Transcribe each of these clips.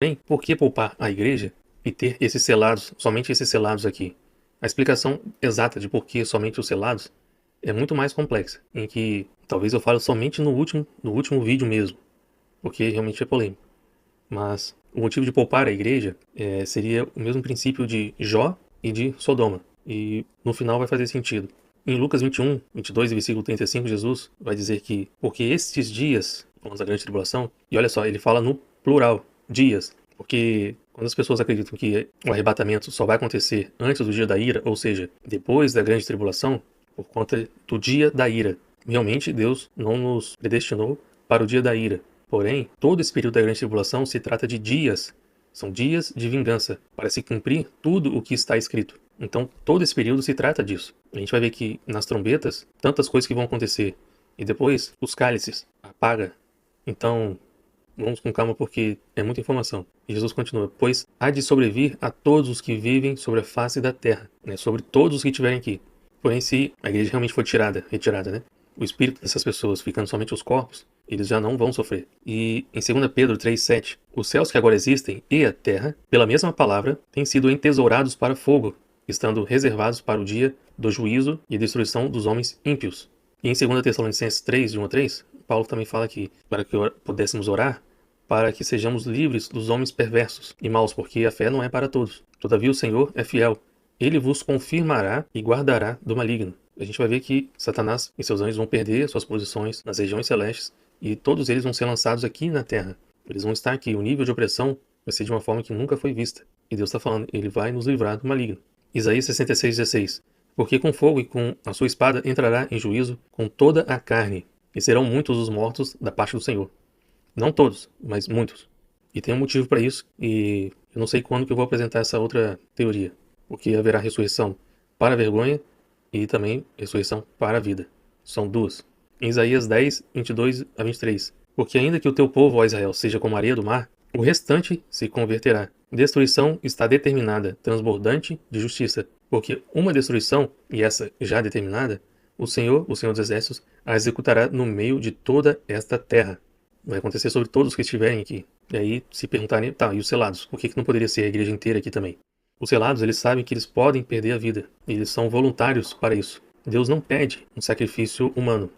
Bem, por que poupar a igreja e ter esses selados, somente esses selados aqui? A explicação exata de por que somente os selados é muito mais complexa, em que talvez eu fale somente no último vídeo mesmo, porque realmente é polêmico. Mas o motivo de poupar a igreja seria o mesmo princípio de Jó e de Sodoma. E no final vai fazer sentido. Em Lucas 21, 22 e versículo 35, Jesus vai dizer que porque estes dias, falando da grande tribulação, e olha só, ele fala no plural, dias, porque quando as pessoas acreditam que o arrebatamento só vai acontecer antes do dia da ira, ou seja, depois da grande tribulação, por conta do dia da ira, realmente Deus não nos predestinou para o dia da ira. Porém, todo esse período da grande tribulação se trata de dias. São dias de vingança, para se cumprir tudo o que está escrito. Então, todo esse período se trata disso. A gente vai ver que nas trombetas, tantas coisas que vão acontecer. E depois, os cálices, apaga. Então, vamos com calma porque é muita informação. E Jesus continua, pois há de sobrevir a todos os que vivem sobre a face da terra, né? Sobre todos os que estiverem aqui. Porém, se a igreja realmente for retirada, né? O espírito dessas pessoas ficando somente os corpos, eles já não vão sofrer. E em 2 Pedro 3,7, os céus que agora existem e a terra, pela mesma palavra, têm sido entesourados para fogo, estando reservados para o dia do juízo e destruição dos homens ímpios. E em 2 Tessalonicenses 3, de 1 a 3, Paulo também fala que para que pudéssemos orar, para que sejamos livres dos homens perversos e maus, porque a fé não é para todos. Todavia o Senhor é fiel. Ele vos confirmará e guardará do maligno. A gente vai ver que Satanás e seus anjos vão perder suas posições nas regiões celestes e todos eles vão ser lançados aqui na terra. Eles vão estar aqui. O nível de opressão vai ser de uma forma que nunca foi vista. E Deus está falando, ele vai nos livrar do maligno. Isaías 66:16. Porque com fogo e com a sua espada entrará em juízo com toda a carne, e serão muitos os mortos da parte do Senhor. Não todos, mas muitos. E tem um motivo para isso, e eu não sei quando que eu vou apresentar essa outra teoria. Porque haverá ressurreição para a vergonha e também ressurreição para a vida. São duas. Em Isaías 10, 22 a 23. Porque ainda que o teu povo, ó Israel, seja como a areia do mar, o restante se converterá. Destruição está determinada, transbordante de justiça. Porque uma destruição, e essa já determinada, o Senhor dos Exércitos, a executará no meio de toda esta terra. Vai acontecer sobre todos os que estiverem aqui. E aí, se perguntarem, tá, e os selados? Por que não poderia ser a igreja inteira aqui também? Os selados, eles sabem que eles podem perder a vida. Eles são voluntários para isso. Deus não pede um sacrifício humano,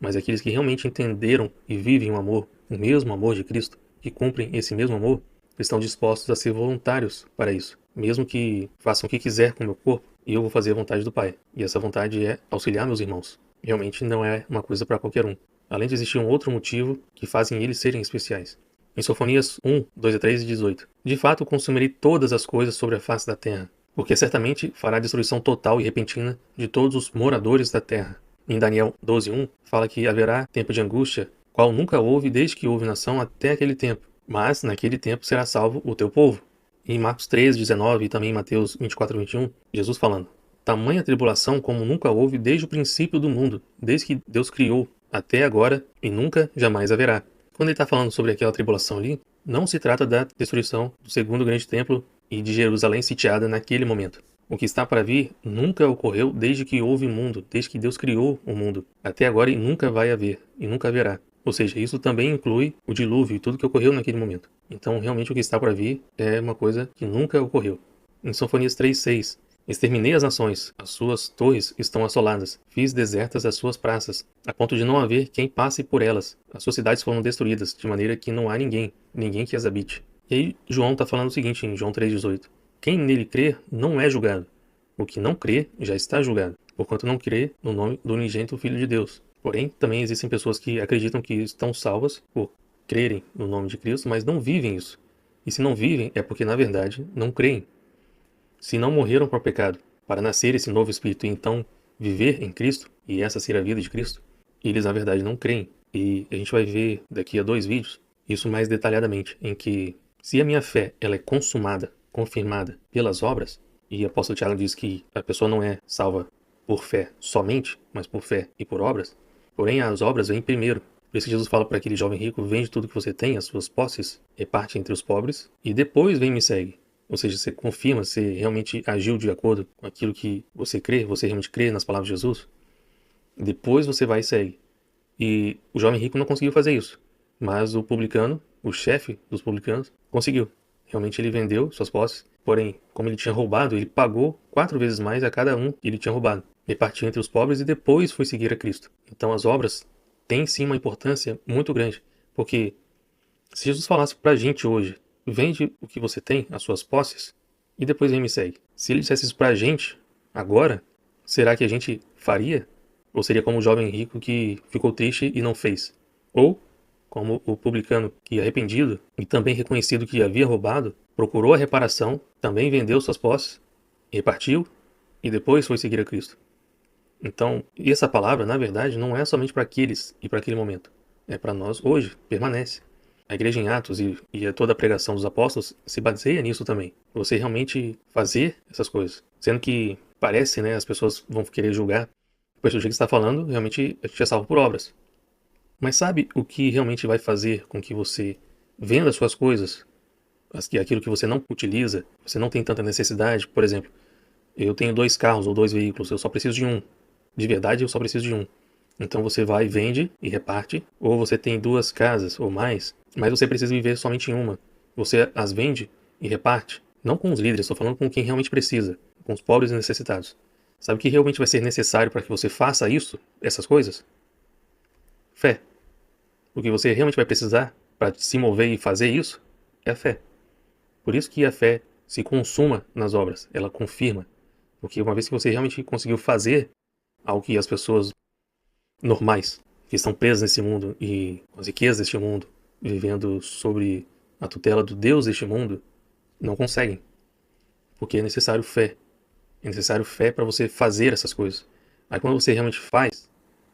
mas aqueles que realmente entenderam e vivem o amor, o mesmo amor de Cristo, que cumprem esse mesmo amor, estão dispostos a ser voluntários para isso. Mesmo que façam o que quiser com o meu corpo, eu vou fazer a vontade do Pai. E essa vontade é auxiliar meus irmãos. Realmente não é uma coisa para qualquer um. Além de existir um outro motivo que fazem eles serem especiais. Em Sofonias 1, 2 a 3 e 18. De fato, consumirei todas as coisas sobre a face da terra, porque certamente fará destruição total e repentina de todos os moradores da terra. Em Daniel 12, 1, fala que haverá tempo de angústia, qual nunca houve desde que houve nação até aquele tempo. Mas naquele tempo será salvo o teu povo. E em Marcos 13, 19 e também em Mateus 24, 21, Jesus falando: tamanha tribulação como nunca houve desde o princípio do mundo, desde que Deus criou, até agora e nunca jamais haverá. Quando ele está falando sobre aquela tribulação ali, não se trata da destruição do segundo grande templo e de Jerusalém sitiada naquele momento. O que está para vir nunca ocorreu desde que houve mundo, desde que Deus criou o mundo. Até agora e nunca vai haver, e nunca haverá. Ou seja, isso também inclui o dilúvio e tudo que ocorreu naquele momento. Então, realmente, o que está para vir é uma coisa que nunca ocorreu. Em Sofonias 3:6, exterminei as nações, as suas torres estão assoladas, fiz desertas as suas praças, a ponto de não haver quem passe por elas. As suas cidades foram destruídas, de maneira que não há ninguém que as habite. E aí João está falando o seguinte em João 3,18. Quem nele crer não é julgado. O que não crê já está julgado, porquanto não crê no nome do unigênito Filho de Deus. Porém, também existem pessoas que acreditam que estão salvas por crerem no nome de Cristo, mas não vivem isso. E se não vivem, é porque, na verdade, não creem. Se não morreram para o pecado, para nascer esse novo espírito e então viver em Cristo, e essa ser a vida de Cristo, eles na verdade não creem. E a gente vai ver daqui a 2 vídeos isso mais detalhadamente, em que se a minha fé ela é consumada, confirmada pelas obras, e o apóstolo Tiago diz que a pessoa não é salva por fé somente, mas por fé e por obras, porém as obras vêm primeiro. Por isso que Jesus fala para aquele jovem rico, vende tudo que você tem, as suas posses, reparte entre os pobres, e depois vem e me segue. Ou seja, você confirma, você realmente agiu de acordo com aquilo que você crê, você realmente crê nas palavras de Jesus. Depois você vai e segue. E o jovem rico não conseguiu fazer isso. Mas o publicano, o chefe dos publicanos, conseguiu. Realmente ele vendeu suas posses, porém, como ele tinha roubado, ele pagou 4 vezes mais a cada um que ele tinha roubado. Repartiu entre os pobres e depois foi seguir a Cristo. Então as obras têm sim uma importância muito grande, porque se Jesus falasse pra gente hoje, vende o que você tem, as suas posses, e depois vem me segue. Se ele dissesse isso pra gente, agora, será que a gente faria? Ou seria como o jovem rico que ficou triste e não fez? Ou como o publicano que, arrependido e também reconhecido que havia roubado, procurou a reparação, também vendeu suas posses, repartiu e depois foi seguir a Cristo. Então, essa palavra, na verdade, não é somente para aqueles e para aquele momento. É para nós hoje, permanece. A igreja em Atos e toda a pregação dos apóstolos se baseia nisso também. Você realmente fazer essas coisas. Sendo que parece, né, as pessoas vão querer julgar. Pois o que está falando, realmente a gente é salvo por obras. Mas sabe o que realmente vai fazer com que você venda suas coisas? Aquilo que você não utiliza, você não tem tanta necessidade. Por exemplo, eu tenho 2 carros ou 2 veículos, eu só preciso de um. De verdade, eu só preciso de um. Então você vai, vende e reparte. Ou você tem 2 casas ou mais, mas você precisa viver somente em uma. Você as vende e reparte. Não com os líderes, estou falando com quem realmente precisa. Com os pobres e necessitados. Sabe o que realmente vai ser necessário para que você faça isso? Essas coisas? Fé. O que você realmente vai precisar para se mover e fazer isso é a fé. Por isso que a fé se consuma nas obras. Ela confirma. Porque uma vez que você realmente conseguiu fazer algo que as pessoas normais, que estão presas nesse mundo e com as riquezas deste mundo, vivendo sobre a tutela do Deus deste mundo, não conseguem. Porque é necessário fé. É necessário fé para você fazer essas coisas. Aí quando você realmente faz,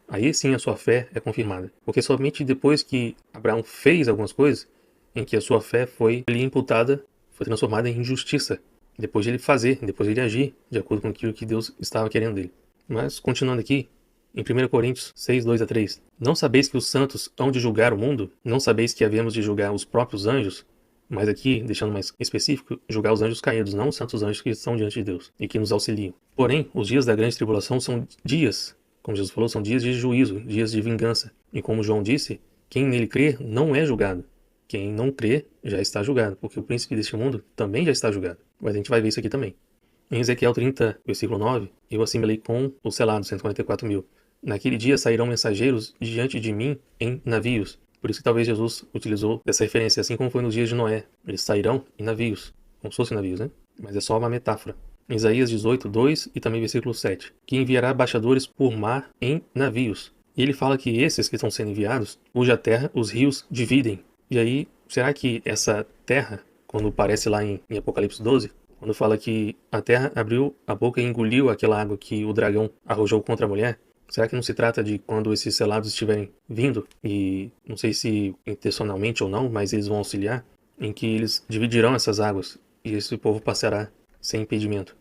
aí sim a sua fé é confirmada. Porque somente depois que Abraão fez algumas coisas, em que a sua fé foi lhe imputada, foi transformada em justiça. Depois de ele fazer, depois de ele agir, de acordo com aquilo que Deus estava querendo dele. Mas, continuando aqui, em 1 Coríntios 6, 2-3. Não sabeis que os santos hão de julgar o mundo? Não sabeis que havemos de julgar os próprios anjos? Mas aqui, deixando mais específico, julgar os anjos caídos, não os santos anjos que estão diante de Deus e que nos auxiliam. Porém, os dias da grande tribulação são dias, como Jesus falou, são dias de juízo, dias de vingança. E como João disse, quem nele crer não é julgado. Quem não crê já está julgado, porque o príncipe deste mundo também já está julgado. Mas a gente vai ver isso aqui também. Em Ezequiel 30, versículo 9, eu assimilei com os selados, 144 mil. Naquele dia sairão mensageiros diante de mim em navios. Por isso que talvez Jesus utilizou dessa referência, assim como foi nos dias de Noé. Eles sairão em navios, como se fossem navios, né? Mas é só uma metáfora. Em Isaías 18, 2 e também versículo 7. Que enviará baixadores por mar em navios. E ele fala que esses que estão sendo enviados, cuja terra os rios dividem. E aí, será que essa terra, quando aparece lá em Apocalipse 12, quando fala que a terra abriu a boca e engoliu aquela água que o dragão arrojou contra a mulher, será que não se trata de quando esses selados estiverem vindo, e não sei se intencionalmente ou não, mas eles vão auxiliar, em que eles dividirão essas águas e esse povo passará sem impedimento?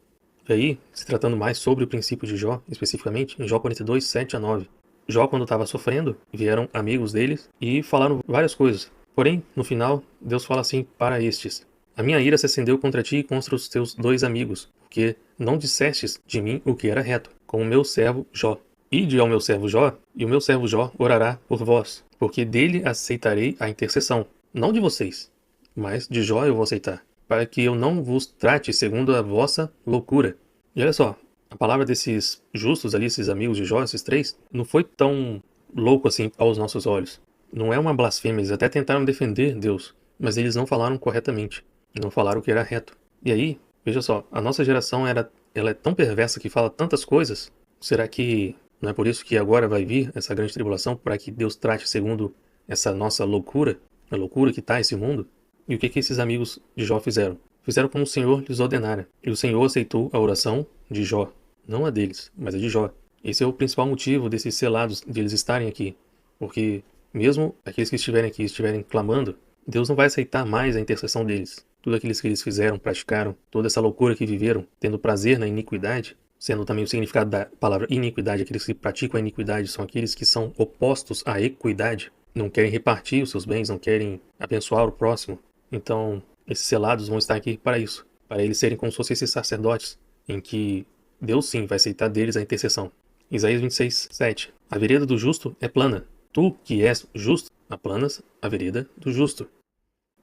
E aí, se tratando mais sobre o princípio de Jó, especificamente, em Jó 42, 7-9. Jó, quando estava sofrendo, vieram amigos deles e falaram várias coisas. Porém, no final, Deus fala assim para estes: a minha ira se acendeu contra ti e contra os teus 2 amigos, porque não dissestes de mim o que era reto, como o meu servo Jó. Ide ao meu servo Jó, e o meu servo Jó orará por vós, porque dele aceitarei a intercessão, não de vocês, mas de Jó eu vou aceitar, para que eu não vos trate segundo a vossa loucura. E olha só, a palavra desses justos ali, esses amigos de Jó, esses 3, não foi tão louco assim aos nossos olhos. Não é uma blasfêmia, eles até tentaram defender Deus, mas eles não falaram corretamente, não falaram o que era reto. E aí, veja só, a nossa geração ela é tão perversa que fala tantas coisas. Será que não é por isso que agora vai vir essa grande tribulação, para que Deus trate segundo essa nossa loucura, a loucura que está esse mundo? E o que esses amigos de Jó fizeram? Fizeram como o Senhor lhes ordenara. E o Senhor aceitou a oração de Jó, não a deles, mas a de Jó. Esse é o principal motivo desses selados, de eles estarem aqui. Porque mesmo aqueles que estiverem aqui, estiverem clamando, Deus não vai aceitar mais a intercessão deles. Tudo aquilo que eles fizeram, praticaram, toda essa loucura que viveram, tendo prazer na iniquidade, sendo também o significado da palavra iniquidade, aqueles que praticam a iniquidade são aqueles que são opostos à equidade, não querem repartir os seus bens, não querem abençoar o próximo. Então, esses selados vão estar aqui para isso, para eles serem como se fossem esses sacerdotes, em que Deus sim vai aceitar deles a intercessão. Isaías 26, 7. A vereda do justo é plana. Tu, que és justo, aplanas a vereda do justo.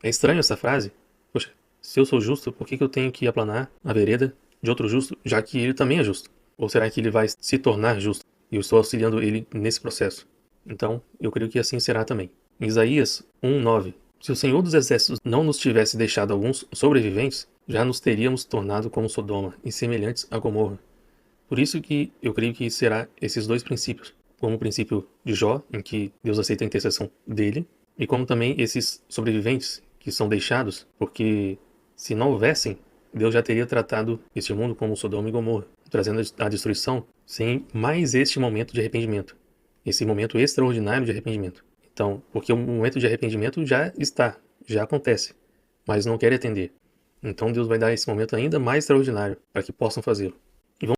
É estranho essa frase. Poxa, Se eu sou justo, por que eu tenho que aplanar a vereda de outro justo, já que ele também é justo? Ou será que ele vai se tornar justo? E eu estou auxiliando ele nesse processo. Então, eu creio que assim será também. Em Isaías 1:9, se o Senhor dos Exércitos não nos tivesse deixado alguns sobreviventes, já nos teríamos tornado como Sodoma e semelhantes a Gomorra. Por isso que eu creio que será esses dois princípios, como o princípio de Jó, em que Deus aceita a intercessão dele, e como também esses sobreviventes que são deixados, porque se não houvessem, Deus já teria tratado este mundo como Sodoma e Gomorra, trazendo a destruição sem mais este momento de arrependimento, esse momento extraordinário de arrependimento. Então, porque o momento de arrependimento já está, já acontece, mas não quer atender. Então Deus vai dar esse momento ainda mais extraordinário para que possam fazê-lo.